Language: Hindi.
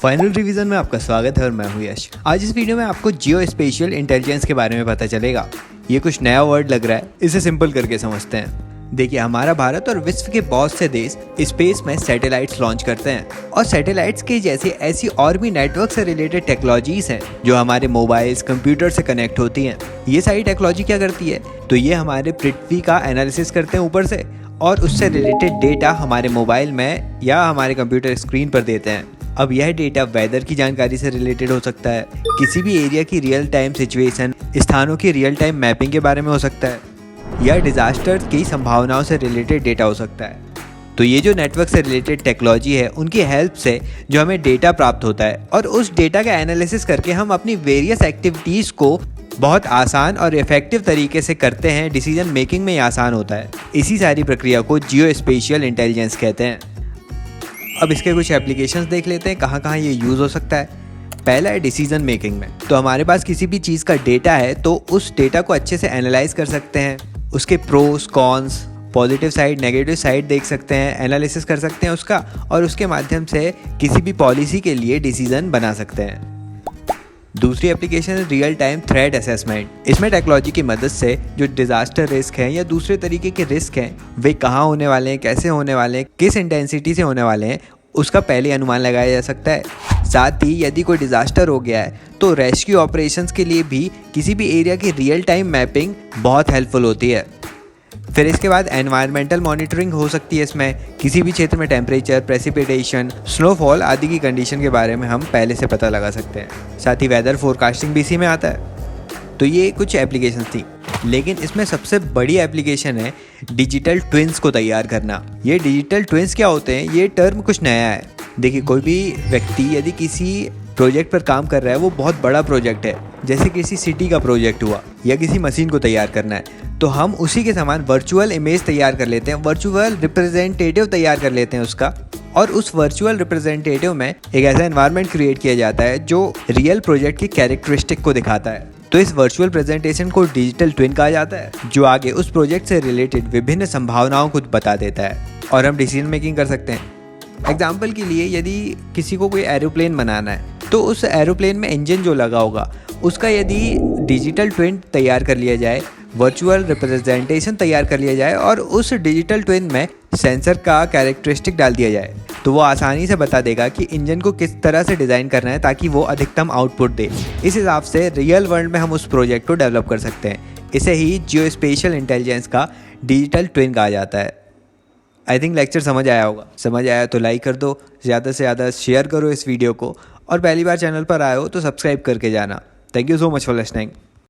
फाइनल रिवीजन में आपका स्वागत है और मैं हूं यश। आज इस वीडियो में आपको जियो स्पेशियल इंटेलिजेंस के बारे में पता चलेगा। ये कुछ नया वर्ड लग रहा है, इसे सिंपल करके समझते हैं। देखिए, हमारा भारत और विश्व के बहुत से देश स्पेस में सैटेलाइट्स लॉन्च करते हैं और सैटेलाइट्स के जैसे ऐसी और भी नेटवर्क से रिलेटेड टेक्नोलॉजीज हैं जो हमारे मोबाइल्स, कंप्यूटर से कनेक्ट होती हैं। ये सारी टेक्नोलॉजी क्या करती है, तो ये हमारे पृथ्वी का एनालिसिस करते हैं ऊपर से और उससे रिलेटेड डेटा हमारे मोबाइल में या हमारे कंप्यूटर स्क्रीन पर देते हैं। अब यह डेटा वेदर की जानकारी से रिलेटेड हो सकता है, किसी भी एरिया की रियल टाइम सिचुएशन, स्थानों की रियल टाइम मैपिंग के बारे में हो सकता है या डिजास्टर की संभावनाओं से रिलेटेड डेटा हो सकता है। तो ये जो नेटवर्क से रिलेटेड टेक्नोलॉजी है, उनकी हेल्प से जो हमें डेटा प्राप्त होता है और उस डेटा का एनालिसिस करके हम अपनी वेरियस एक्टिविटीज़ को बहुत आसान और इफेक्टिव तरीके से करते हैं। डिसीजन मेकिंग में ये आसान होता है। इसी सारी प्रक्रिया को जियो स्पेशियल इंटेलिजेंस कहते हैं। अब इसके कुछ एप्लीकेशंस देख लेते हैं, कहाँ कहाँ ये यूज़ हो सकता है। पहला है डिसीजन मेकिंग में। तो हमारे पास किसी भी चीज़ का डेटा है तो उस डेटा को अच्छे से एनालाइज कर सकते हैं, उसके pros cons, positive side, negative side देख सकते हैं, एनालिसिस कर सकते हैं उसका और उसके माध्यम से किसी भी पॉलिसी के लिए डिसीजन बना सकते हैं। दूसरी एप्लीकेशन है रियल टाइम थ्रेट असेसमेंट। इसमें टेक्नोलॉजी की मदद से जो डिजास्टर रिस्क हैं या दूसरे तरीके के रिस्क हैं, वे कहाँ होने वाले हैं, कैसे होने वाले हैं, किस इंटेंसिटी से होने वाले हैं, उसका पहले अनुमान लगाया जा सकता है। साथ ही यदि कोई डिजास्टर हो गया है तो रेस्क्यू ऑपरेशंस के लिए भी किसी भी एरिया की रियल टाइम मैपिंग बहुत हेल्पफुल होती है। फिर इसके बाद एनवायरमेंटल मॉनिटरिंग हो सकती है। इसमें किसी भी क्षेत्र में टेम्परेचर, प्रेसिपिटेशन, स्नोफॉल आदि की कंडीशन के बारे में हम पहले से पता लगा सकते हैं। साथ ही वेदर फोरकास्टिंग भी इसी में आता है। तो ये कुछ एप्लीकेशन थी, लेकिन इसमें सबसे बड़ी एप्लीकेशन है डिजिटल ट्विन्स को तैयार करना। ये डिजिटल ट्विन्स क्या होते हैं, ये टर्म कुछ नया है। देखिए, कोई भी व्यक्ति यदि किसी प्रोजेक्ट पर काम कर रहा है, वो बहुत बड़ा प्रोजेक्ट है, जैसे किसी सिटी का प्रोजेक्ट हुआ या किसी मशीन को तैयार करना है, तो हम उसी के समान वर्चुअल इमेज तैयार कर लेते हैं, वर्चुअल रिप्रेजेंटेटिव तैयार कर लेते हैं उसका, और उस वर्चुअल रिप्रेजेंटेटिव में एक ऐसा एनवायरनमेंट क्रिएट किया जाता है जो रियल प्रोजेक्ट की कैरेक्टरिस्टिक को दिखाता है। तो इस वर्चुअल प्रेजेंटेशन को डिजिटल ट्विन कहा जाता है, जो आगे उस प्रोजेक्ट से रिलेटेड विभिन्न संभावनाओं को बता देता है और हम डिसीजन मेकिंग कर सकते हैं। एग्जाम्पल के लिए, यदि किसी को कोई एरोप्लेन बनाना है तो उस एरोप्लेन में इंजन जो लगा होगा उसका यदि डिजिटल ट्विन तैयार कर लिया जाए, वर्चुअल रिप्रेजेंटेशन तैयार कर लिया जाए और उस डिजिटल ट्विन में सेंसर का कैरेक्टरिस्टिक डाल दिया जाए, तो वो आसानी से बता देगा कि इंजन को किस तरह से डिज़ाइन करना है ताकि वो अधिकतम आउटपुट दे। इस हिसाब से रियल वर्ल्ड में हम उस प्रोजेक्ट को डेवलप कर सकते हैं। इसे ही जियो स्पेशियल इंटेलिजेंस का डिजिटल ट्विन कहा जाता है। आई थिंक लेक्चर समझ आया होगा। समझ आया तो लाइक कर दो, ज़्यादा से ज़्यादा शेयर करो इस वीडियो को, और पहली बार चैनल पर आए हो तो सब्सक्राइब करके जाना। Thank you so much for listening.